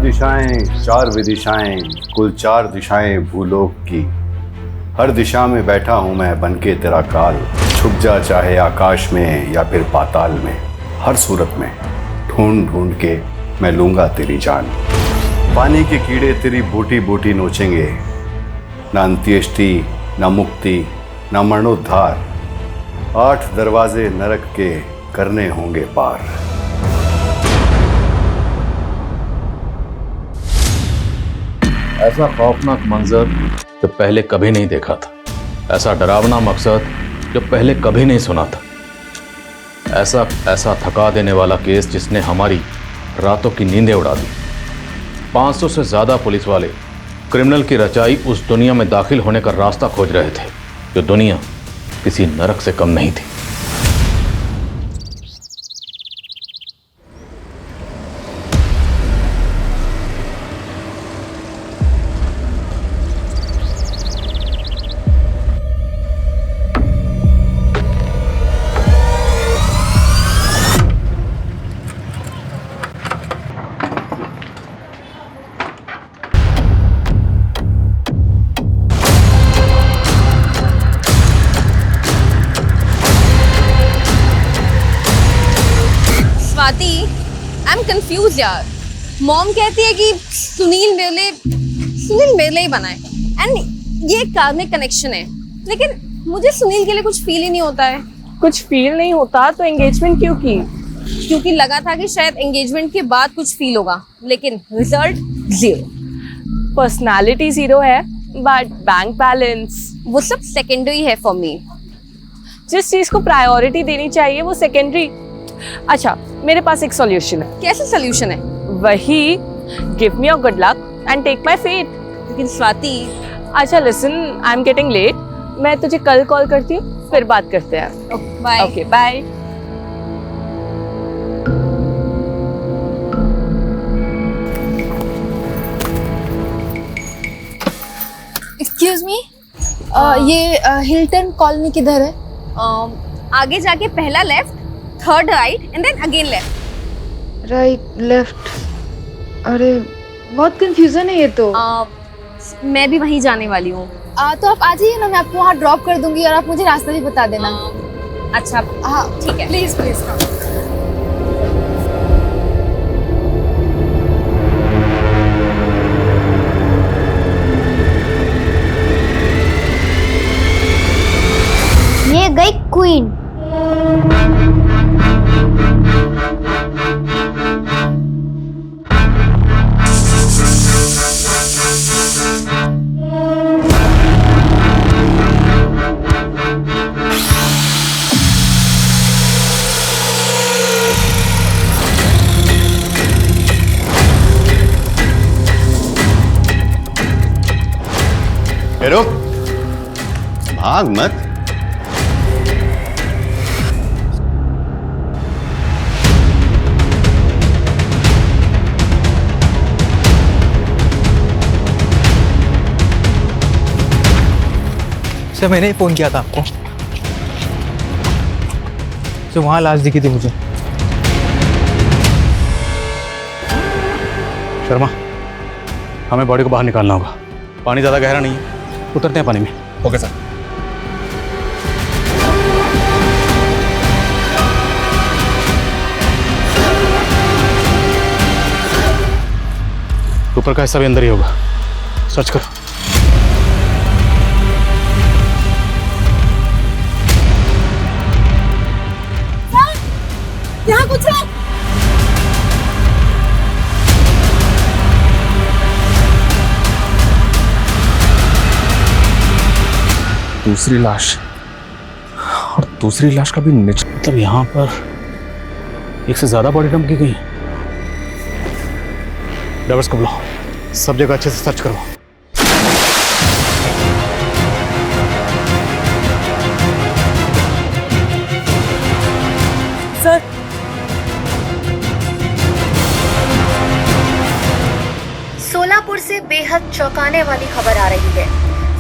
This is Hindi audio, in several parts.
चार विदिशाएं, कुल 4 दिशाएं भूलोक की। हर दिशा में बैठा हूं मैं बनके तेरा काल। छुप जा चाहे आकाश में या फिर पाताल में, हर सूरत में ढूंढ ढूंढ के मैं लूंगा तेरी जान। पानी के कीड़े तेरी बूटी बूटी नोचेंगे, ना अंत्येष्टि, ना मुक्ति, ना मरणोद्धार। 8 दरवाजे नरक के करने होंगे पार। ऐसा खौफनाक मंजर जो पहले कभी नहीं देखा था, ऐसा डरावना मकसद जो पहले कभी नहीं सुना था, ऐसा थका देने वाला केस जिसने हमारी रातों की नींदें उड़ा दी। 500 से ज्यादा पुलिस वाले क्रिमिनल की रचाई उस दुनिया में दाखिल होने का रास्ता खोज रहे थे, जो दुनिया किसी नरक से कम नहीं थी। स्वाति, आई एम कंफ्यूज यार। मॉम कहती है कि सुनील मेरे लिए ही बनाए एंड ये एक कार्मिक कनेक्शन है, लेकिन मुझे सुनील के लिए कुछ फील ही नहीं होता है। कुछ फील नहीं होता तो एंगेजमेंट क्यों की? क्योंकि लगा था कि शायद एंगेजमेंट के बाद कुछ फील होगा, लेकिन रिजल्ट 0। पर्सनालिटी 0 है बट बैंक बैलेंस वो सब सेकेंडरी है फॉर मी। जिस चीज को प्रायोरिटी देनी चाहिए वो सेकेंडरी। अच्छा, मेरे पास एक सॉल्यूशन है। कैसे सॉल्यूशन है? वही, give me your good luck and take my faith. लेकिन स्वाति, अच्छा listen, I am getting late, मैं तुझे कल कॉल करती हूँ, फिर बात करते हैं। Bye. Okay bye. Excuse me, ये हिल्टन कॉलोनी किधर है? आगे जाके पहला left, third right and then again left. Right left. अरे बहुत कंफ्यूजन है ये तो। मैं भी वहीं जाने वाली हूँ। तो आप आ जाइए ना, मैं आपको वहाँ ड्रॉप कर दूंगी और आप मुझे रास्ता भी बता देना। अच्छा हाँ ठीक है, प्लीज प्लीज। ये गई क्वीन। रुक, भाग मत। सर मैंने ही फोन किया था आपको, तो वहां लाश दिखी थी मुझे। शर्मा, हमें बॉडी को बाहर निकालना होगा। पानी ज़्यादा गहरा नहीं है, उतरते हैं पानी में। Okay sir. ऊपर का हिस्सा भी अंदर ही होगा, सर्च करो। यहाँ कुछ है। दूसरी लाश, और दूसरी लाश का भी नीचे, मतलब यहाँ पर एक से ज्यादा बॉडी डंप की गई। ड्राइवर्स को बुलाओ, सब जगह अच्छे से सर्च करो। सर, सोलापुर से बेहद चौंकाने वाली खबर आ रही है।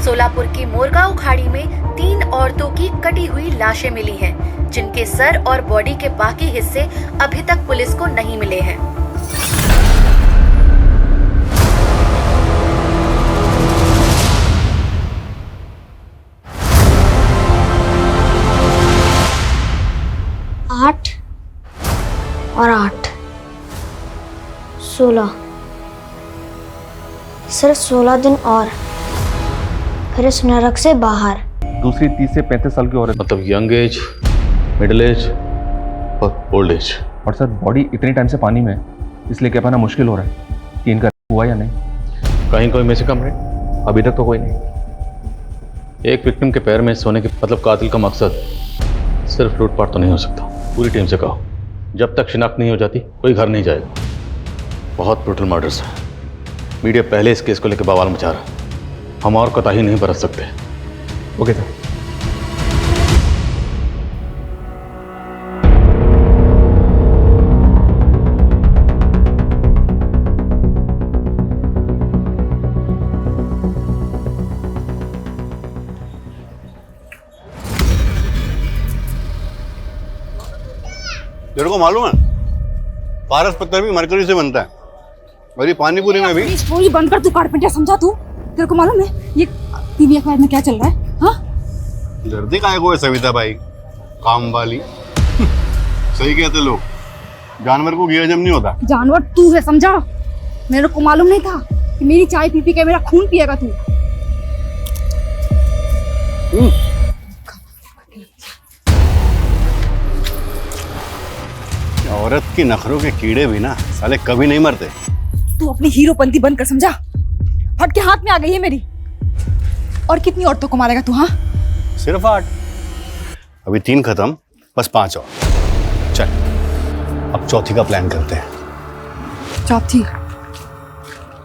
सोलापुर की मोरगांव खाड़ी में 3 औरतों की कटी हुई लाशें मिली हैं, जिनके सर और बॉडी के बाकी हिस्से अभी तक पुलिस को नहीं मिले हैं। और 8, 16, सिर्फ 16 दिन और फिर इस नरक से बाहर। दूसरी 30 से 35 साल की औरत, मतलब यंग एज, मिडिल एज और ओल्ड एज। और सर बॉडी इतने टाइम से पानी में है, इसलिए कह पाना मुश्किल हो रहा है कि इनका हुआ या नहीं। कहीं कोई मिसिंग कंप्लेंट? अभी तक तो कोई नहीं। एक विक्टिम के पैर में सोने के मतलब कातिल का मकसद सिर्फ लूटपाट तो नहीं हो सकता। पूरी टीम से कहो, जब तक शिनाख्त नहीं हो जाती कोई घर नहीं जाएगा। बहुत ब्रूटल मर्डर्स है। मीडिया पहले इस केस को लेकर बवाल मचा रहा है। हम और कोताही नहीं बरत सकते। Okay sir. तेरे को मालूम है पारस पत्थर भी मरकरी से बनता है और ये पानी पूरी में भी। स्टोरी बंद कर, तू कारपेंटर समझा तू। तेरे को मालूम है ये टीवी अखबार में क्या चल रहा है? हाँ, डरती काहे को है सविता भाई, काम वाली। सही कहते लोग, जानवर को घी हजम नहीं होता। जानवर तू है, समझा? मेरे को मालूम नहीं था कि मेरी चाय पी पी के मेरा खून पिएगा तू। औरत की नखरों के कीड़े भी ना साले कभी नहीं मरते। तू अपनी हीरोपंती बंद कर, समझा? फट के हाथ में आ गई है मेरी। और कितनी औरतों को मारेगा तू? हाँ, सिर्फ 8, अभी 3 खत्म, बस 5 और। चल अब चौथी का प्लान करते हैं।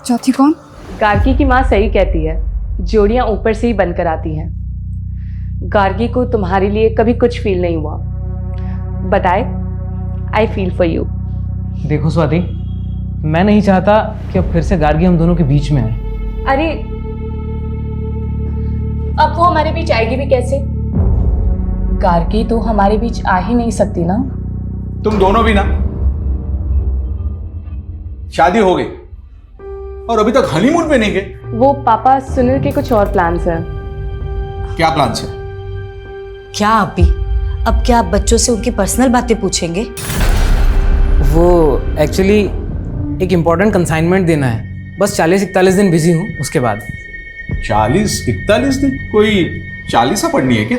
चौथी कौन? गार्गी की माँ सही कहती है, जोड़ियाँ ऊपर से ही बनकर आती हैं। गार्गी को तुम्हारे लिए कभी कुछ फील नहीं हुआ, बताए आई फील फॉर यू। देखो स्वाति, मैं नहीं चाहता कि अब फिर से गार्गी हम दोनों के बीच में है। अरे अब वो हमारे बीच आएगी भी कैसे? गार्गी तो हमारे बीच आ ही नहीं सकती ना। तुम दोनों भी ना, शादी हो गई और अभी तक हनीमून पे नहीं गए। वो पापा सुनील के कुछ और प्लान्स हैं। क्या प्लान्स है? क्या आप भी अब क्या आप बच्चों से उनकी पर्सनल बातें पूछेंगे? वो एक्चुअली एक इम्पोर्टेंट कंसाइनमेंट देना है, बस 40-41 दिन बिजी हूँ, उसके बाद। 40-41 दिन? कोई 40 पढ़नी है क्या?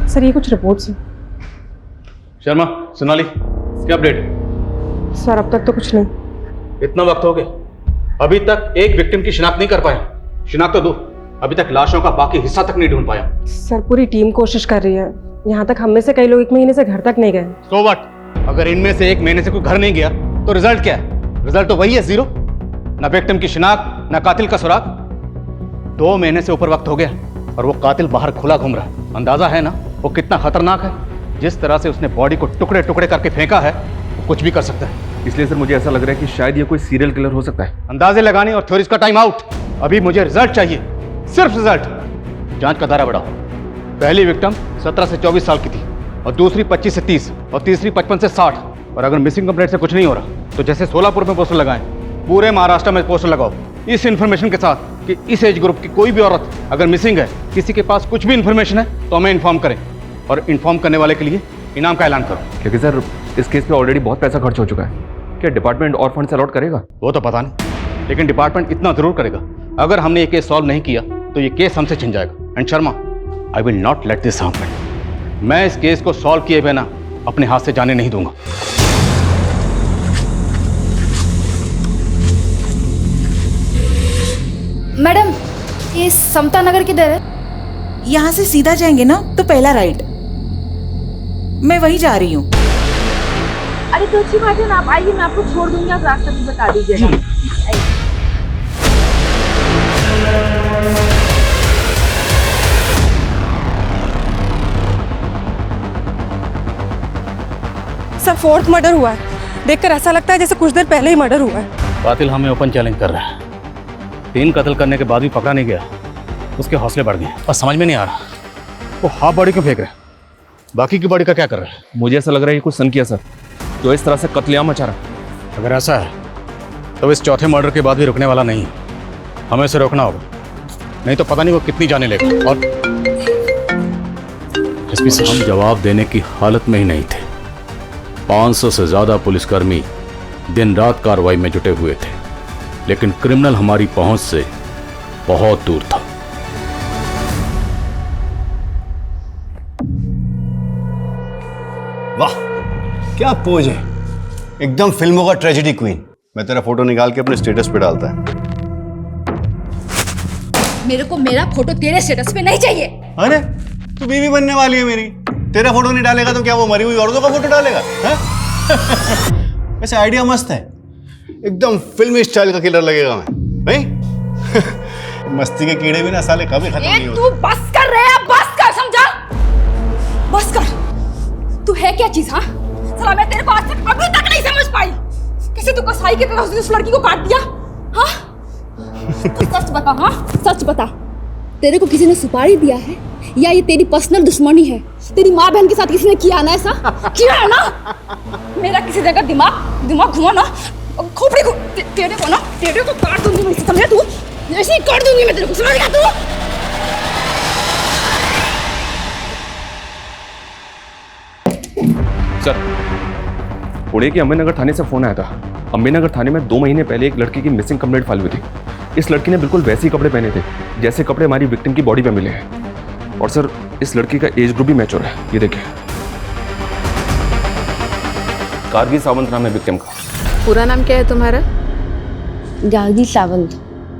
सर ये कुछ रिपोर्ट्स हैं। शर्मा, सोनाली, क्या अपडेट? सर अब तक तो कुछ नहीं। इतना वक्त हो गया, अभी तक एक विक्टिम की शिनाख्त नहीं कर पाए। शिनाख्त तो दो, अभी तक लाशों का बाकी हिस्सा तक नहीं ढूंढ पाया। सर पूरी टीम कोशिश कर रही है, यहाँ तक हम में से कई लोग 1 महीने से घर तक नहीं गए। So what? अगर इनमें से 1 महीने से कोई घर नहीं गया तो रिजल्ट क्या है? रिजल्ट तो वही है, 0। ना विक्टिम की शिनाख्त, ना कातिल का सुराग। 2 महीने से ऊपर वक्त हो गया और वो कातिल बाहर खुला घूम रहा है। अंदाजा है ना वो कितना खतरनाक है? जिस तरह से उसने बॉडी को टुकड़े टुकड़े करके फेंका है, वो कुछ भी कर सकता है। इसलिए सर मुझे ऐसा लग रहा है कि शायद ये कोई सीरियल किलर हो सकता है। अंदाजे लगाने और थ्योरीज का टाइम आउट। अभी मुझे रिजल्ट चाहिए, सिर्फ रिजल्ट। जांच का दायरा बढ़ाओ। पहली विक्टिम 17 से 24 साल की थी और दूसरी 25 से 30 और तीसरी 55 से 60। और अगर मिसिंग कंप्लेंट से कुछ नहीं हो रहा तो जैसे सोलापुर में पोस्टर लगाएं, पूरे महाराष्ट्र में पोस्टर लगाओ इस इन्फॉर्मेशन के साथ कि इस एज ग्रुप की कोई भी औरत अगर मिसिंग है, किसी के पास कुछ भी इन्फॉर्मेशन है तो हमें इन्फॉर्म करें और इन्फॉर्म करने वाले के लिए इनाम का ऐलान करो। क्योंकि सर इस केस पे ऑलरेडी बहुत पैसा खर्च हो चुका है। क्या डिपार्टमेंट और फंड अलॉट करेगा? वो तो पता नहीं, लेकिन डिपार्टमेंट इतना जरूर करेगा। अगर हमने ये केस सॉल्व नहीं किया तो ये केस हमसे छिन जाएगा। And Sharma, I will not let this happen. मैं इस केस को सॉल्व किए बिना अपने हाथ से जाने नहीं दूंगा। मैडम ये समता नगर किधर है? यहाँ से सीधा जाएंगे ना तो पहला राइट, मैं वहीं जा रही हूँ। अरे तो अच्छी बात है ना, आप आइए, मैं आपको छोड़ दूंगी, आप रास्ता भी बता दीजिएगा। सर 4th मर्डर हुआ है, देखकर ऐसा लगता है जैसे कुछ देर पहले ही मर्डर हुआ है। कातिल हमें ओपन चैलेंज कर रहा है। 3 कत्ल करने के बाद भी पकड़ा नहीं गया, उसके हौसले बढ़ गए। और समझ में नहीं आ रहा वो हाफ बॉडी क्यों फेंक रहा है, बाकी की बॉडी का क्या कर रहा है? मुझे ऐसा लग रहा है ये कुछ सन किया सर, जो इस तरह से कत्लेआम मचा रहा है। अगर ऐसा है तो इस चौथे मर्डर के बाद भी रुकने वाला नहीं है। हमें इसे रोकना होगा, नहीं तो पता नहीं वो कितनी जाने लेगा। और एसपी साहब, हम जवाब देने की हालत में ही नहीं थे। 500 से ज्यादा पुलिसकर्मी दिन रात कार्रवाई में जुटे हुए थे, लेकिन क्रिमिनल हमारी पहुंच से बहुत दूर था। वाह, क्या पोज है, एकदम फिल्मों का ट्रेजेडी क्वीन। मैं तेरा फोटो निकाल के अपने स्टेटस पे डालता है। मेरे को मेरा फोटो तेरे स्टेटस पे नहीं चाहिए। अरे तू बीवी बनने वाली है मेरी, तेरा फोटो नहीं डालेगा तो क्या वो मरी हुई औरतों का फोटो डालेगा? वैसे आइडिया मस्त है, एकदम फिल्मी स्टाइल का किलर लगेगा मैं, नहीं? मस्ती के कीड़े भी ना साले कभी खत्म नहीं होते। तू बस कर रहे हैं, बस कर, समझा? बस कर। तू है क्या चीज? हाँ साला, मैं तेरे को आज तक अभी तक नहीं समझ पाई। किसी तू कसाई की तरह उस लड़की को काट दिया? हाँ तो सच बता, हाँ सच बता, तेरे को किसी ने सुपारी दिया है या ये तेरी पर्सनल दुश्मनी है? तेरी माँ बहन के साथ किसी ने किया ना ऐसा? किया है ना? मेरा किसी जगह दिमाग घुमा ना, खोपड़ी को तेरे को काट दूंगी मैं, समझा तू? ऐसे ही काट दूंगी मैं तेरे को, समझ गया तू? सर, पुणे के अम्बेनगर थाने से फोन आया था। अम्बेनगर थाने में 2 महीने पहले एक लड़की की मिसिंग कंप्लेंट फाइल हुई थी। इस लड़की ने बिल्कुल वैसे ही कपड़े पहने थे जैसे कपड़े हमारी विक्टिम की बॉडी पे मिले हैं। और सर, इस लड़की का एज ग्रुप भी मैच हो रहा है, ये देखिए। गार्गी सावंत नाम है विक्टिम का। पूरा नाम क्या है तुम्हारा? गार्गी सावंत।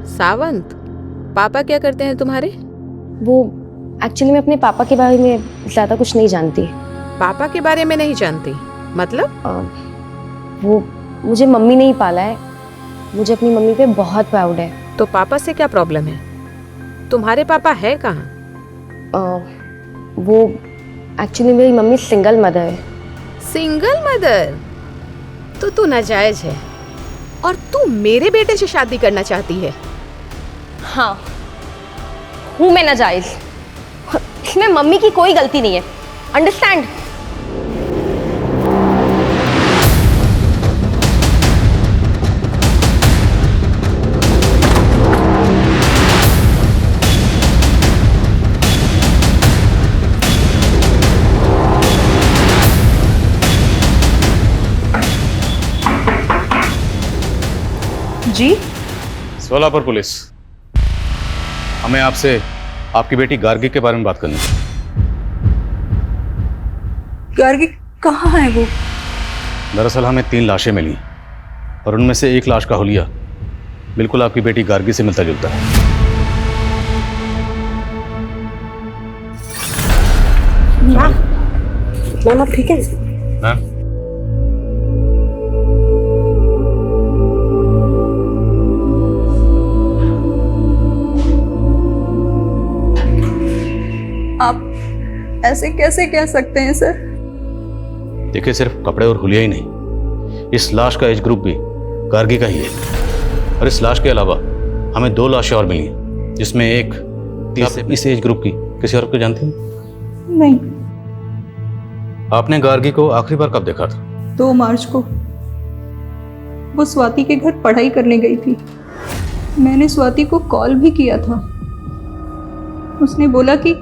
सावंत? पापा क्या करते हैं तुम्हारे? वो एक्चुअली मैं अपने पापा के बारे में ज़्यादा कुछ नहीं जानती। पापा के बारे में नहीं जानती मतलब? वो मुझे मम्मी ने ही पाला है, मुझे अपनी मम्मी पे बहुत प्राउड है। तो पापा से क्या प्रॉब्लम है? तुम्हारे पापा है कहाँ? वो एक्चुअली मेरी मम्मी सिंगल मदर है। Single mother? तो तू नाजायज है और तू मेरे बेटे से शादी करना चाहती है? हाँ हूँ मैं नाजायज, इसमें मम्मी की कोई गलती नहीं है, अंडरस्टैंड? जी? सोलापुर पुलिस, हमें आपसे आपकी बेटी गार्गी के बारे में बात करनी है। गार्गी कहाँ है वो? दरअसल हमें 3 लाशें मिली और उनमें से एक लाश का हुलिया बिल्कुल आपकी बेटी गार्गी से मिलता जुलता है। मैम आप ठीक है? मैम, आप ऐसे कैसे कह सकते हैं सर? देखिए, सिर्फ कपड़े और हुलिया ही नहीं, इस लाश का एज ग्रुप भी गार्गी का ही है। और इस लाश के अलावा हमें 2 लाशें और मिली हैं, जिसमें एक इस एज ग्रुप की किसी और को जानती हैं? नहीं। आपने गार्गी को आखिरी बार कब देखा था? 2 मार्च को। वो स्वाति के घर पढ़ाई करने गई थी। मैंने स्वाति को कॉल भी किया था। उसने बोला कि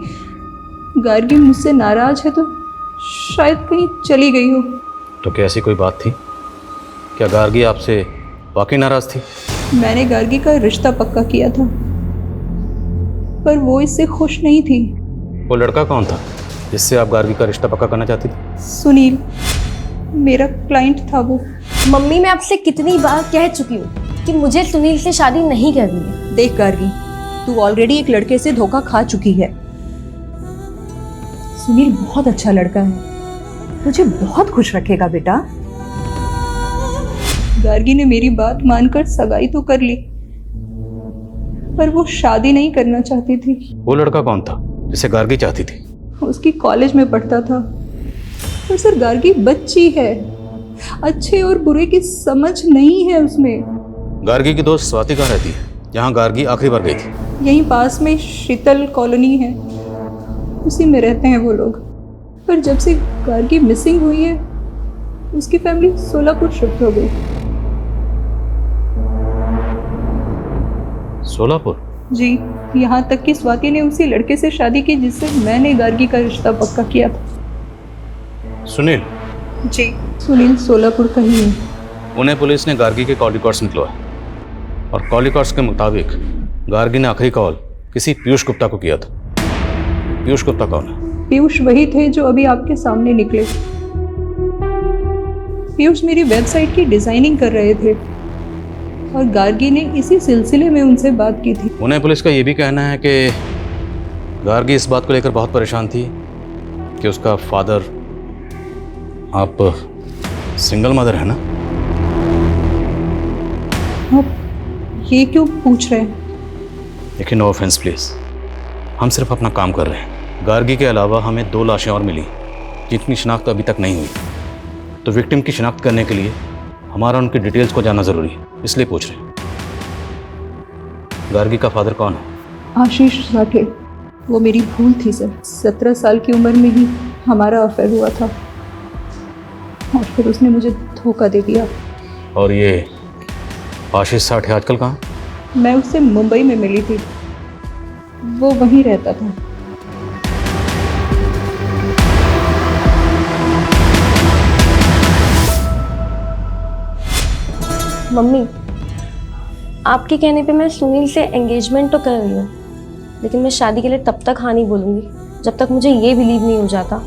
गार्गी मुझसे नाराज है तो शायद कहीं चली गई हो। तो क्या ऐसी कोई बात थी? क्या गार्गी आपसे वाकई नाराज थी? मैंने गार्गी का रिश्ता पक्का किया था, पर वो इससे खुश नहीं थी। वो लड़का कौन था जिससे आप गार्गी का रिश्ता पक्का करना चाहती थी? सुनील, मेरा क्लाइंट था वो। मम्मी, मैं आपसे कितनी बार कह चुकी हूँ कि मुझे सुनील से शादी नहीं करनी है। देख गार्गी, तू ऑलरेडी एक लड़के से धोखा खा चुकी है। सुनील बहुत अच्छा लड़का है, तुझे बहुत खुश रखेगा बेटा। गार्गी ने मेरी बात मानकर सगाई तो कर ली, पर वो शादी नहीं करना चाहती थी। वो लड़का कौन था जिसे गार्गी चाहती थी? उसकी कॉलेज में पढ़ता था। पर सर, गार्गी बच्ची है, अच्छे और बुरे की समझ नहीं है उसमें। गार्गी की दोस्त स्वाति कहाँ रहती है, जहाँ गार्गी आखिरी बार गई थी? यहीं पास में शीतल कॉलोनी है, उसी में रहते हैं वो लोग। पर जब से गार्गी मिसिंग हुई है, उसकी फैमिली सोलापुर शिफ्ट हो गई। सोलापुर? जी, यहाँ तक कि स्वाति ने उसी लड़के से शादी की जिससे मैंने गार्गी का रिश्ता पक्का किया था। सुनील? जी, सुनील सोलापुर का ही है। उन्हें पुलिस ने गार्गी के कॉल रिकॉर्ड्स निकलवाए और कॉल रिकॉर्ड्स के मुताबिक गार्गी ने आखिरी कॉल किसी पीयूष गुप्ता को किया था। पीयूष गुप्ता कौन है? पीयूष वही थे जो अभी आपके सामने निकले। पीयूष मेरी वेबसाइट की डिजाइनिंग कर रहे थे और गार्गी ने इसी सिलसिले में उनसे बात की थी। उन्हें पुलिस का ये भी कहना है कि गार्गी इस बात को लेकर बहुत परेशान थी कि उसका फादर, आप सिंगल मदर है ना? आप ये क्यों पूछ रहे हैं? देखिए, नो ऑफेंस प्लीज, हम सिर्फ अपना काम कर रहे हैं। गार्गी के अलावा हमें 2 लाशें और मिली जिनकी शिनाख्त अभी तक नहीं हुई, तो विक्टिम की शिनाख्त करने के लिए हमारा उनकी डिटेल्स को जानना जरूरी है, इसलिए पूछ रहे हैं। गार्गी का फादर कौन है? आशीष साठे। वो मेरी भूल थी सर। 17 साल की उम्र में ही हमारा अफेयर हुआ था और फिर उसने मुझे धोखा दे दिया। और ये आशीष साठे आजकल कहाँ? मैं उससे मुंबई में मिली थी, वो वहीं रहता था। मम्मी, आपके कहने पे मैं सुनील से एंगेजमेंट तो कर रही हूँ, लेकिन मैं शादी के लिए तब तक हाँ नहीं बोलूँगी जब तक मुझे ये बिलीव नहीं हो जाता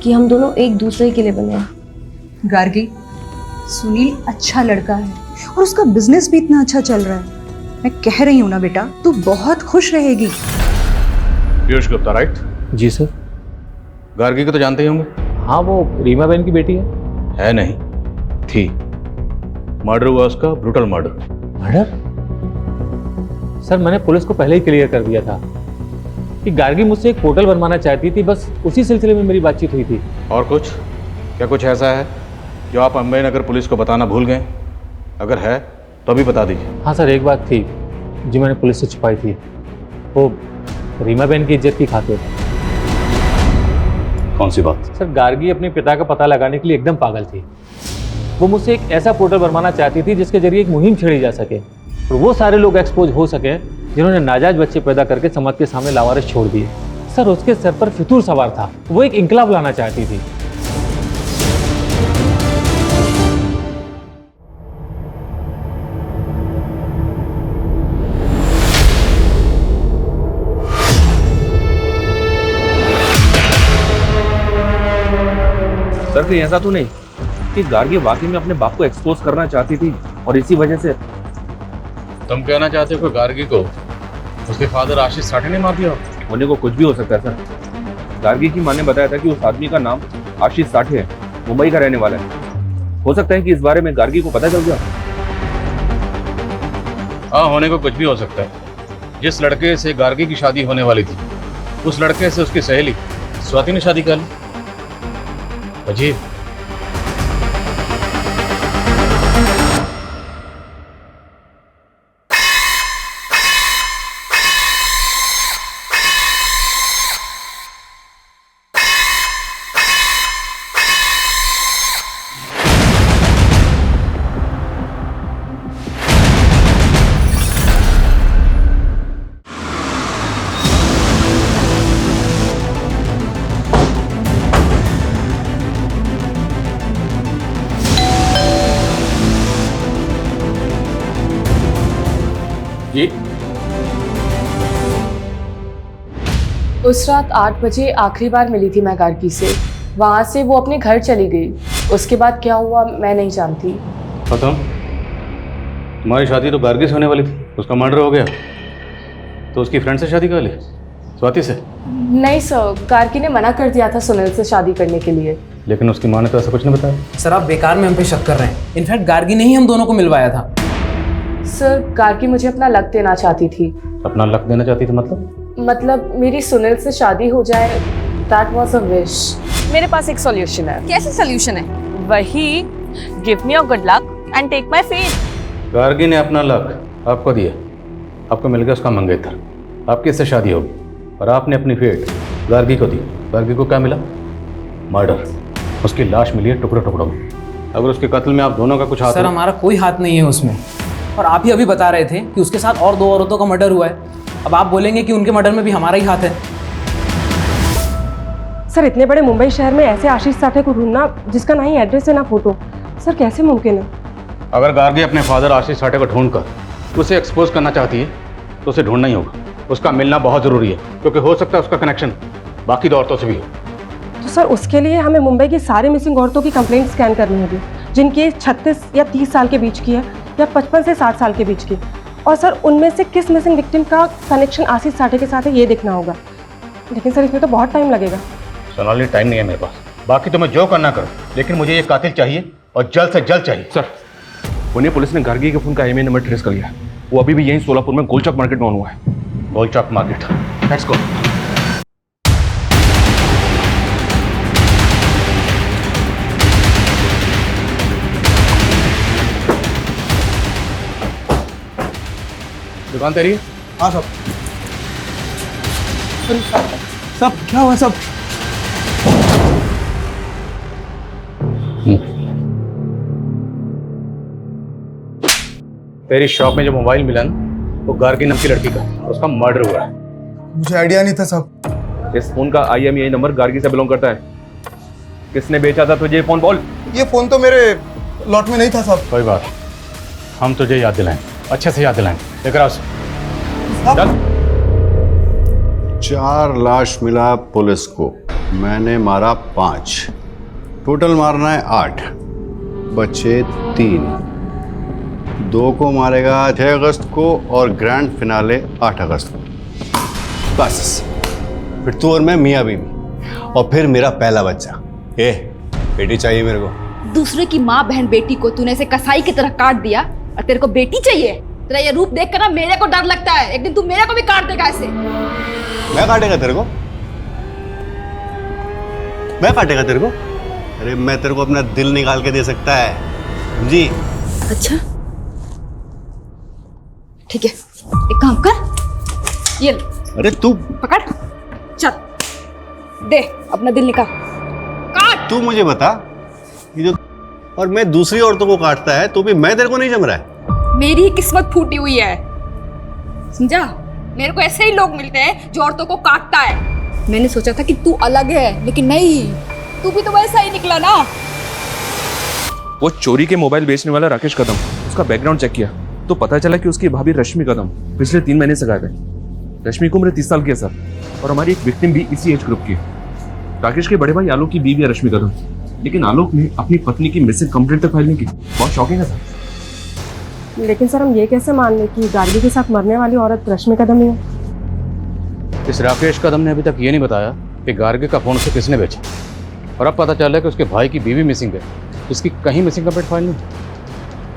कि हम दोनों एक दूसरे के लिए बने हैं। गार्गी, सुनील अच्छा लड़का है और उसका बिजनेस भी इतना अच्छा चल रहा है। मैं कह रही हूँ ना बेटा, तू बहुत खुश रहेगी। पीयूष गुप्ता, राइट? जी सर। गार्गी को तो जानते ही होंगे। हाँ, वो रीमा बहन की बेटी है नहीं, थी। मर्डर हुआ उसका, ब्रूटल मर्डर। मर्डर? सर, मैंने पुलिस को पहले ही क्लियर कर दिया था कि गार्गी मुझसे एक पोर्टल बनवाना चाहती थी, बस उसी सिलसिले में मेरी बातचीत हुई थी। और कुछ? क्या कुछ ऐसा है जो आप अम्बे नगर पुलिस को बताना भूल गए? अगर है तो अभी बता दीजिए। हाँ सर, एक बात थी जो मैंने पुलिस से छुपाई थी, वो रीमा बहन की इज्जत की खातिर। कौन सी बात? सर, गार्गी अपने पिता का पता लगाने के लिए एकदम पागल थी। वो मुझसे एक ऐसा पोर्टल बनवाना चाहती थी जिसके जरिए एक मुहिम छेड़ी जा सके और वो सारे लोग एक्सपोज हो सके जिन्होंने नाजायज बच्चे पैदा करके समाज के सामने लावारिस छोड़ दिए। सर, उसके सर पर फितूर सवार था, वो एक इंकलाब लाना चाहती थी। सर, कहीं ऐसा तो नहीं कि गार्गी वाकई में अपने बाप को एक्सपोज करना चाहती थी और इसी वजह से? तुम कहना चाहते हो कि गार्गी को उसके फादर आशीष साठे ने मार दिया? होने को कुछ भी हो सकता है सर। गार्गी की मां ने बताया था कि उस आदमी का नाम आशीष साठे है, मुंबई का रहने वाला है। हो सकता है कि इस बारे में गार्गी को पता चल गया। हाँ, होने को कुछ भी हो सकता है। जिस लड़के से गार्गी की शादी होने वाली थी, उस लड़के से उसकी सहेली स्वाति ने शादी कर ली। अजीब। जी, उस रात 8 बजे आखिरी बार मिली थी मैं गार्गी से। वहाँ से वो अपने घर चली गई। उसके बाद क्या हुआ मैं नहीं जानती। खत्म? तुम्हारी शादी तो गार्गी से होने वाली थी, उसका मर्डर हो गया तो उसकी फ्रेंड से शादी कर ली, स्वाति से? नहीं सर, गार्गी ने मना कर दिया था सुनील से शादी करने के लिए। लेकिन उसकी माँ ने तो ऐसा कुछ नहीं बताया। सर, आप बेकार में हम पे शक कर रहे हैं। इनफैक्ट गार्गी ने ही हम दोनों को मिलवाया था। सर, गार्गी मुझे अपना लक देना चाहती थी। अपना लक देना चाहती थी मतलब मेरी सुनील से शादी हो जाए। That was a wish. मेरे पास एक सॉल्यूशन है। कैसे सॉल्यूशन है? वही, give me your good luck and take my faith. Gargi ने अपना लक आपको दिया, आपको मिल गया उसका मंगेतर, आपकी इससे शादी होगी और आपने अपनी फेट गार्गी को दी। गार्गी को क्या मिला? मर्डर। उसकी लाश मिली है टुकड़ों टुकड़ों में। अगर उसके कत्ल में आप दोनों का कुछ हाथ सर, हमारा कोई हाथ नहीं है उसमें। और आप ही अभी बता रहे थे कि उसके साथ और 2 औरतों का मर्डर हुआ है। अब आप बोलेंगे कि उनके मर्डर में भी हमारा ही हाथ है। सर इतने बड़े मुंबई शहर में ऐसे आशीष साठे को ढूंढना जिसका ना ही एड्रेस है ना फोटो, सर कैसे मुमकिन है? अगर गार्गी अपने फादर आशीष साठे को ढूंढकर उसे एक्सपोज करना चाहती है तो उसे ढूंढना ही होगा। उसका मिलना बहुत ज़रूरी है क्योंकि हो सकता है उसका कनेक्शन बाकी औरतों से भी हो। तो सर उसके लिए हमें मुंबई की सारी मिसिंग औरतों की कंप्लेंट स्कैन करनी होगी जिनकी एज 36 या 30 साल के बीच की है या 55 से 60 साल के बीच की। और सर उनमें से किस मिसिंग विक्टिम का कनेक्शन आशीष साठे के साथ है ये देखना होगा। लेकिन सर इसमें तो बहुत टाइम लगेगा। सोनाली टाइम नहीं है मेरे पास, बाकी तुम्हें जो करना करो, लेकिन मुझे ये कातिल चाहिए और जल्द से जल्द चाहिए। सर पुणे पुलिस ने गार्गी के फोन का IMEI नंबर ट्रेस कर लिया। वो अभी भी यहीं सोलापुर में गोलचौक मार्केट में ऑन हुआ है। गोलचौक मार्केट, लेट्स गो। दुकान तेरी? हाँ सब। सब क्या हुआ सब? तेरी शॉप में जो मोबाइल मिला ना वो गार्गी नाम की लड़की का, उसका मर्डर हुआ है। मुझे आइडिया नहीं था सब। इस फोन का IMEI नंबर गार्गी से बिलोंग करता है। किसने बेचा था तुझे ये फोन बोल? ये फोन तो मेरे लॉट में नहीं था सब। कोई बात, हम तुझे याद दिलाएं, अच्छे से याद दिलाएं। लेकर आओ चल। 4 लाश मिला पुलिस को, मैंने मारा 5, टोटल मारना है 8, बचे 3। 2 को मारेगा 6 अगस्त को और ग्रैंड फिनाले 8 अगस्त को। बस फिर तू और मैं मियाँ बीवी और फिर मेरा पहला बच्चा। बेटी चाहिए मेरे को। दूसरे की माँ बहन बेटी को तूने ऐसे कसाई की तरह काट दिया और तेरे को बेटी चाहिए? तेरा ये रूप देख कर ना मेरे को डर लगता है, एक दिन तू मेरे को भी काट देगा ऐसे। मैं काटेगा तेरे को? मैं काटेगा तेरे को? अरे मैं तेरे को अपना दिल निकाल के दे सकता है जी। अच्छा ठीक है, एक काम कर, ये ले। अरे तू पकड़, चल दे अपना दिल निकाल, काट। तू मुझे बता, ये जो और मैं दूसरी औरतों को काटता है तो भी मैं तेरे को नहीं जम रहा है? मेरी ही किस्मत फूटी हुई है, समझा? मेरे को ऐसे ही लोग मिलते हैं जो औरतों को काटता है। मैंने सोचा था कि तू अलग है, लेकिन नहीं, तू भी तो वैसा ही निकला ना। वो चोरी के मोबाइल बेचने वाला राकेश कदम, उसका बैकग्राउंड चेक किया तो पता चला कि उसकी भाभी रश्मि कदम पिछले 3 महीने से गायब है। रश्मि की उम्र 30 साल की है सर, और हमारी एक विक्टिम भी इसी एज ग्रुप की है। राकेश के बड़े भाई आलोक की बीवी है रश्मि कदम, लेकिन आलोक ने अपनी पत्नी की मिसिंग कंप्लेंट तक फाइल नहीं की। बहुत शॉकिंग है सर। लेकिन सर हम ये कैसे मान लें कि गार्गी के साथ मरने वाली औरत रश्मि कदम ही है? इस राकेश कदम ने अभी तक ये नहीं बताया कि गार्गी का फोन उसे किसने बेचा, और अब पता चल रहा है कि उसके भाई की बीवी मिसिंग है, इसकी कहीं मिसिंग कंप्लेंट फाइल नहीं।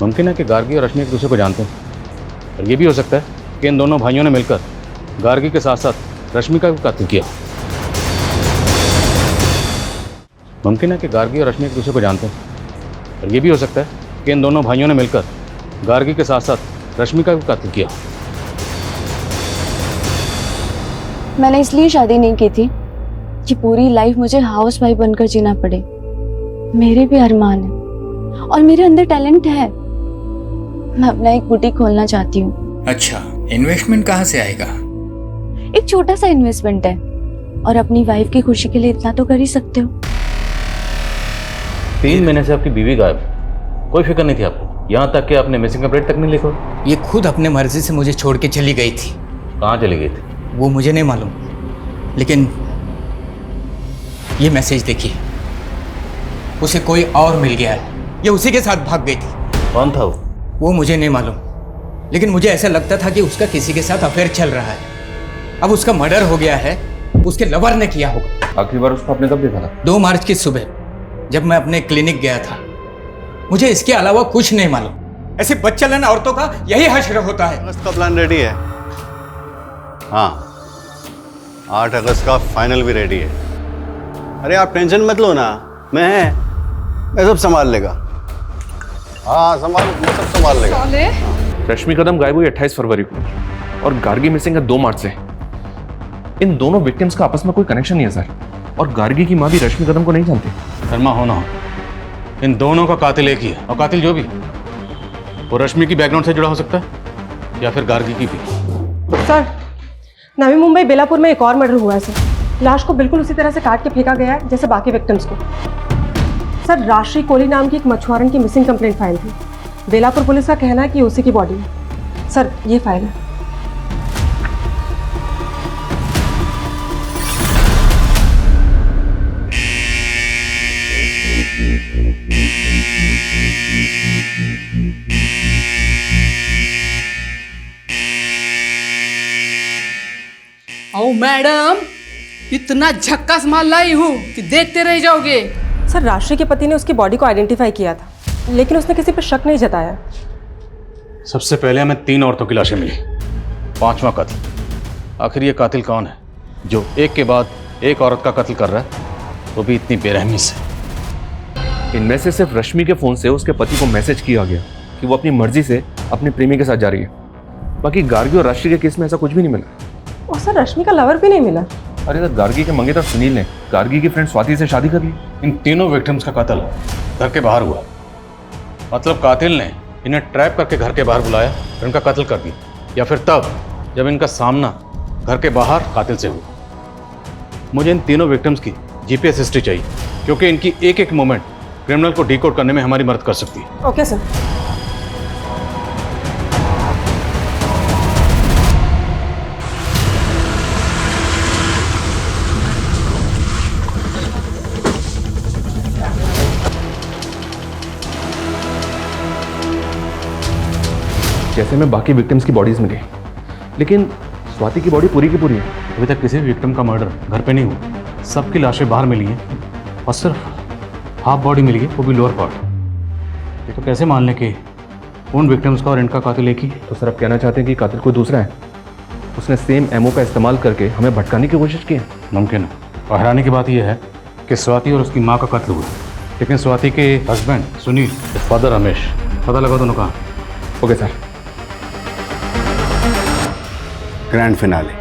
मुमकिन है कि गार्गी और रश्मि एक दूसरे को जानते हैं, और ये भी हो सकता है कि इन दोनों भाइयों ने मिलकर गार्गी के साथ साथ रश्मि का भी कत्ल किया। मुमकिन है कि गार्गी और रश्मि एक दूसरे को जानते हैं, और ये भी हो सकता है कि इन दोनों भाइयों ने मिलकर गार्गी के साथ साथ रश्मि का भी कत्ल किया। मैंने इसलिए शादी नहीं की थी कि पूरी लाइफ मुझे हाउस वाइफ बनकर जीना पड़े। मेरे भी अरमान है और मेरे अंदर टैलेंट है। मैं अपना एक बुटीक खोलना चाहती हूँ। अच्छा, इन्वेस्टमेंट कहाँ से आएगा? एक छोटा सा इन्वेस्टमेंट है, और अपनी वाइफ की खुशी के लिए इतना तो कर ही सकते हो। 3 महीने से आपकी बीवी गायब, कोई फिक्र नहीं थी आपको, यहाँ तक कि आपने मिसिंग कंप्लेंट तक नहीं लिखा। ये खुद अपने मर्जी से मुझे छोड़ के चली गई थी। कहाँ चली गई थी? वो मुझे नहीं मालूम, लेकिन ये मैसेज देखिए, उसे कोई और मिल गया है, ये उसी के साथ भाग गई थी। कौन था वो मुझे नहीं मालूम, लेकिन मुझे ऐसा लगता था कि उसका किसी के साथ अफेयर चल रहा है। अब उसका मर्डर हो गया है, उसके लवर ने किया होगा। आखिरी बार उसको आपने कब देखा था? 2 मार्च की सुबह, जब मैं अपने क्लिनिक गया था। मुझे इसके अलावा कुछ नहीं मालूम। ऐसे बच्चलन औरतों का यही हश्र होता है। अगस्त का प्लान रेडी है। हाँ, 8 अगस्त का फाइनल भी रेडी है। अरे आप टेंशन मत लो ना, मैं सब संभाल लेगा। हाँ सब संभाल लेगा। रश्मि कदम गायब हुई 28 फरवरी को और गार्गी मिसिंग है 2 मार्च से। इन दोनों विक्टिम्स का आपस में कोई कनेक्शन नहीं है सर, और गार्गी की माँ भी रश्मि कदम को नहीं जानती। शर्मा हो ना हो, इन दोनों का कातिल एक ही है, और कातिल जो भी वो रश्मि की बैकग्राउंड से जुड़ा हो सकता है या फिर गार्गी की भी। सर, नवी मुंबई बेलापुर में एक और मर्डर हुआ है सर। लाश को बिल्कुल उसी तरह से काट के फेंका गया है जैसे बाकी विक्टिम्स को। सर, राशि कोहली नाम की एक मछुआरन की मिसिंग कंप्लेंट फाइल थी। बेलापुर पुलिस का कहना है कि उसी की बॉडी है। सर, ये फाइल है। ओ मैडम, इतना झक्कास माल लाई हूँ कि देखते रह जाओगे। सर, राशि के पति ने उसकी बॉडी को आइडेंटिफाई किया था, लेकिन उसने किसी पर शक नहीं जताया। सबसे पहले हमें 3 औरतों की लाशें मिली, 5वां कत्ल। आखिर ये कातिल कौन है जो एक के बाद एक औरत का कत्ल कर रहा है, वो भी इतनी बेरहमी से? इनमें से सिर्फ रश्मि के फोन से उसके पति को मैसेज किया गया कि वो अपनी मर्जी से अपने प्रेमी के साथ जा रही है। बाकी गार्गी और राशि के केस में ऐसा कुछ भी नहीं मिला। और सर, रश्मि का लवर भी नहीं मिला। अरे सर, गार्गी के मंगेतर सुनील ने गार्गी की फ्रेंड स्वाति से शादी कर ली। इन तीनों विक्टिम्स का कत्ल घर के बाहर हुआ। मतलब कातिल ने इन्हें ट्रैप करके घर के बाहर बुलाया और इनका कत्ल कर दिया, या फिर तब जब इनका सामना घर के बाहर कातिल से हुआ। मुझे इन तीनों विक्टिम्स की जीपीएस हिस्ट्री चाहिए, क्योंकि इनकी एक एक मोमेंट क्रिमिनल को डिकोड करने में हमारी मदद कर सकती है। Okay sir. जैसे में बाकी विक्टिम्स की बॉडीज मिली, लेकिन स्वाति की बॉडी पूरी की पूरी है। अभी तक किसी भी विक्टिम का मर्डर घर पे नहीं हुआ। सबकी लाशें बाहर मिली हैं और सिर्फ हाफ बॉडी मिली है, वो भी लोअर पार्ट। ये तो कैसे मान लें कि उन विक्टिम्स का और इनका कातिल एक ही? तो सर, आप कहना चाहते हैं कि कातिल कोई दूसरा है? उसने सेम एमओ का इस्तेमाल करके हमें भटकाने की कोशिश की है? मुमकिन है। और हैरानी की बात यह है कि स्वाति और उसकी माँ का कत्ल हुआ, लेकिन स्वाति के हस्बैंड सुनील, फादर रमेश, पता लगा दोनों कहाँ? Okay sir. ग्रैंड फिनाले,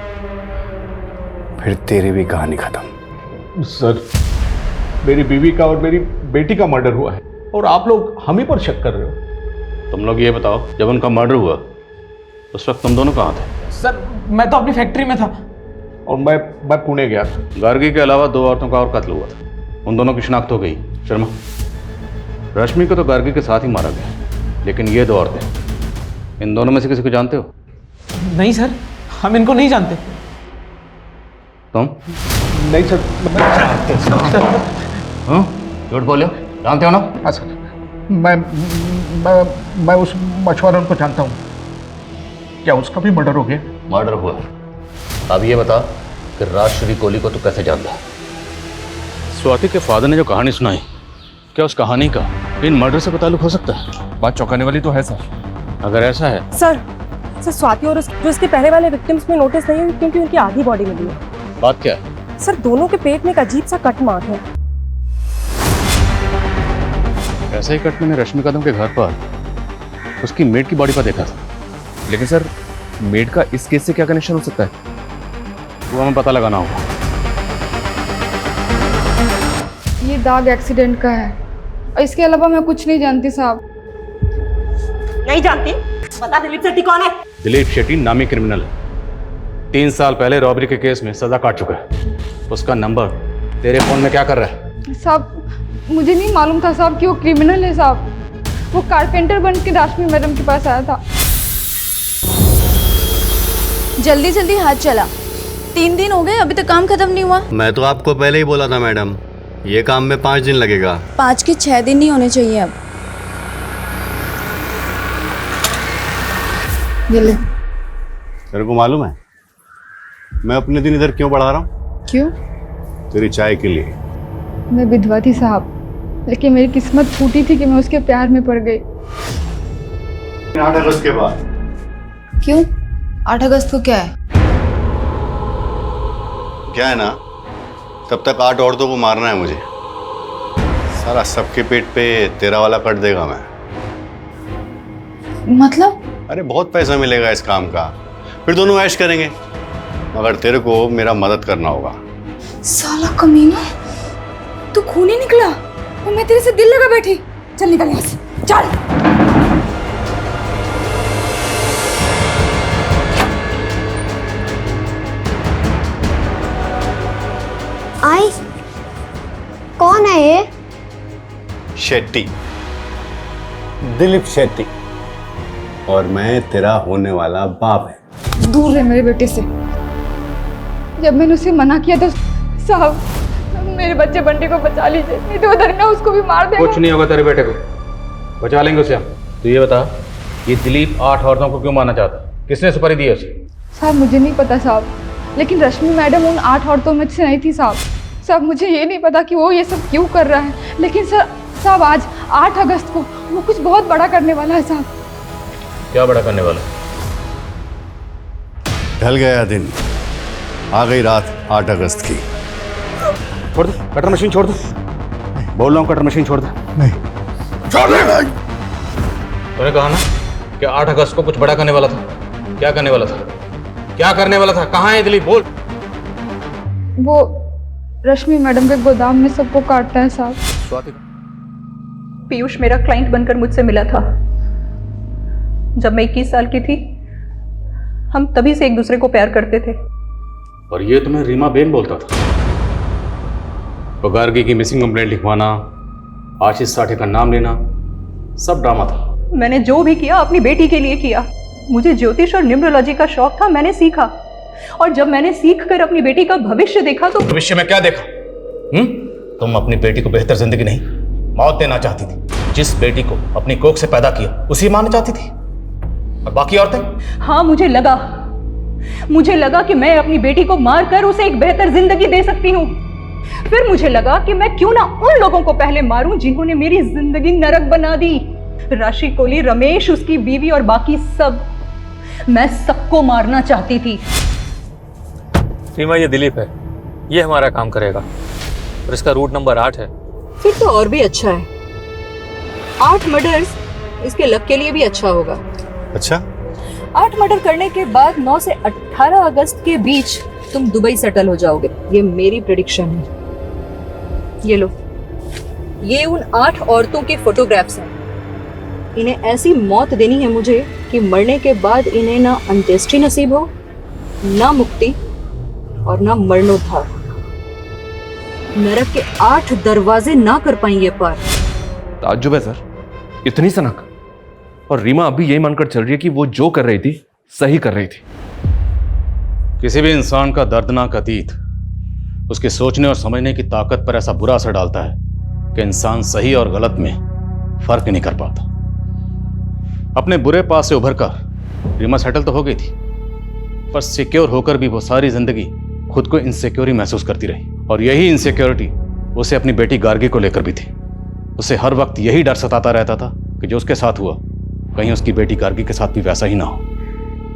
फिर तेरी भी कहानी खत्म। सर, मेरी बीवी का और मेरी बेटी का मर्डर हुआ है और आप लोग हम ही पर शक कर रहे हो। तुम लोग ये बताओ, जब उनका मर्डर हुआ उस वक्त तुम दोनों कहाँ थे? सर, मैं तो अपनी फैक्ट्री में था। और मैं पुणे गया था। गार्गी के अलावा 2 औरतों का और कत्ल हुआ था, उन दोनों की शिनाख्त हो गई। शर्मा, रश्मि को तो गार्गी के साथ ही मारा गया, लेकिन ये 2 औरतें, इन दोनों में से किसी को जानते हो? नहीं सर, हम इनको नहीं जानते। तुम? नहीं सर, मैं जानते सर। हाँ, झूठ बोलो, जानते हो ना? हाँ सर, मैं उस मछुआरन को जानता हूँ। क्या उसका भी मर्डर हो गया? मर्डर हुआ। अब ये बता कि राजश्री कोहली को तू कैसे जानता है? स्वाति के फादर ने जो कहानी सुनाई, क्या उस कहानी का इन मर्डर से ताल्लुक हो सकता है? बात चौंकाने वाली तो है सर। अगर ऐसा है सर, स्वाति और जो इसके पहले वाले विक्टिम्स में नोटिस नहीं हुई, क्योंकि उनकी आधी बॉडी मिली है। बात क्या है? सर, दोनों के पेट में एक अजीब सा कट मार्क है। ऐसा ही कट मैंने रश्मि कदम के घर पर उसकी मेड की बॉडी पर देखा था। लेकिन सर, मेड का इस केस से क्या कनेक्शन हो सकता है? वो हमें पता लगाना होगा। ये दाग एक्सीडेंट का है और इसके अलावा मैं कुछ नहीं जानती साहब। नहीं जानती? बता, दिलीप शेट्टी कौन है? दिलीप शेट्टी नामी क्रिमिनल है। 3 साल पहले रॉबरी के केस में सजा काट चुका है। उसका नंबर तेरे फोन में क्या कर रहा है? साहब, मुझे नहीं मालूम था साहब कि वो क्रिमिनल है साहब। वो कारपेंटर बन के रश्मि मैडम के पास आया था। जल्दी जल्दी हाथ चला। 3 दिन हो गए, अभी तक काम खत्म नहीं हुआ। मैं तो आपको पहले ही बोला था मैडम, ये काम में 5 दिन लगेगा। 5 के 6 दिन नहीं होने चाहिए अब। ये ले। तेरे को मालूम है मैं अपने दिन इधर क्यों बढ़ा रहा हूँ? क्यों? तेरी चाय के लिए। मैं विधवा थी साहब, लेकिन मेरी किस्मत फूटी थी कि मैं उसके प्यार में पड़ गई। 8 अगस्त के बाद। क्यों? 8 अगस्त को क्या है? क्या है ना, तब तक 8 औरतों को मारना है मुझे। सारा सबके पेट पे तेरा वाला कट देगा मैं। मतलब? अरे बहुत पैसा मिलेगा इस काम का, फिर दोनों ऐश करेंगे, मगर तेरे को मेरा मदद करना होगा। साला कमीना, तू खूनी निकला और मैं तेरे से दिल लगा बैठी। चल निकल यहाँ से, चल। शेट्टी, दिलीप शेट्टी, और मैं तेरा होने वाला बाप है। दूर रहे मेरे बेटे से। जब मैंने उसे मना किया तो साहब मेरे बच्चे बंटी को बचा लीजिए, नहीं तो उधर ना उसको भी मार देगा। कुछ नहीं होगा तेरे बेटे को, बचा लेंगे उसे हम। तो ये बता, ये दिलीप 8 औरतों को क्यों मारना चाहता? किसने सुपारी दी है उसे? साहब मुझे नहीं पता साहब, लेकिन रश्मि मैडम उन 8 औरतों में से नहीं थी साहब। साहब मुझे ये नहीं पता कि वो ये सब क्यों कर रहा है, लेकिन साहब आज 8 अगस्त को वो कुछ बहुत बड़ा करने वाला है साहब। क्या बड़ा करने वाला? ढल गया दिन, आ गई रात 8 अगस्त की। छोड़ दे कटर मशीन, छोड़ दे। बोल रहा हूँ कटर मशीन छोड़ दे। नहीं छोड़ दे। तूने कहा ना कि 8 अगस्त को कुछ बड़ा करने वाला था। क्या करने वाला था? क्या करने वाला था? कहाँ है दिलीप? बोल। वो रश्मि मैडम के गोदाम में सबको काटता है साहब। स्वाति, पीयूष मेरा क्लाइंट बनकर मुझसे मिला था जब मैं 21 साल की थी। हम तभी से एक दूसरे को प्यार करते थे। और ये तुम्हें रीमा बेन बोलता था? तो गार्गी की मिसिंग कंप्लेंट लिखवाना, आशीष साठे का नाम लेना, सब ड्रामा था। मैंने जो भी किया अपनी बेटी के लिए किया। मुझे ज्योतिष और न्यूमरोलॉजी का शौक था, मैंने सीखा। और जब मैंने सीखकर अपनी बेटी का भविष्य देखा तो भविष्य में क्या देखा? तुम अपनी बेटी को बेहतर जिंदगी नहीं, मौत देना चाहती थी। जिस बेटी को अपनी कोख से पैदा किया उसी मारना चाहती थी। और बाकी औरतें? हाँ, मुझे लगा कि मैं अपनी बेटी को मारकर उसे एक बेहतर जिंदगी दे सकती हूँ। फिर मुझे लगा कि मैं क्यों ना उन लोगों को पहले मारूं जिन्होंने मेरी जिंदगी नरक बना दी। राशि कोहली, रमेश, उसकी बीवी और बाकी सब। मैं सबको मारना चाहती थी। रीमा, ये दिलीप है, ये हमारा काम करेगा और इसका रूट नंबर 8 है। फिर तो और भी अच्छा है। 8 मर्डर्स इसके लक के लिए भी अच्छा होगा। अच्छा, 8 मर्डर करने के बाद 9 से 18 अगस्त के बीच तुम दुबई सेटल हो जाओगे। ये मेरी प्रेडिक्शन है। ये लो, ये उन 8 औरतों के फोटोग्राफ्स हैं। इन्हें ऐसी मौत देनी है मुझे कि मरने के बाद इन्हें ना अंत्येष्टि नसीब हो, ना मुक्ति और ना मरणोद्धार। नरक के 8 दरवाजे ना कर पाएंगे पार। ताज्जुब है सर, इतनी सनक। और रीमा अभी यही मानकर चल रही है कि वो जो कर रही थी सही कर रही थी। किसी भी इंसान का दर्दनाक अतीत उसके सोचने और समझने की ताकत पर ऐसा बुरा असर डालता है कि इंसान सही और गलत में फर्क नहीं कर पाता। अपने बुरे पास से उभर कर रीमा सेटल तो हो गई थी, पर सिक्योर होकर भी वो सारी जिंदगी खुद को इनसिक्योर महसूस करती रही। और यही इनसिक्योरिटी उसे अपनी बेटी गार्गी को लेकर भी थी। उसे हर वक्त यही डर सताता रहता था कि जो उसके साथ हुआ कहीं उसकी बेटी गार्गी के साथ भी वैसा ही ना हो।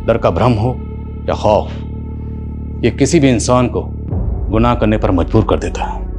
डर का भ्रम हो या खौफ, ये किसी भी इंसान को गुनाह करने पर मजबूर कर देता है।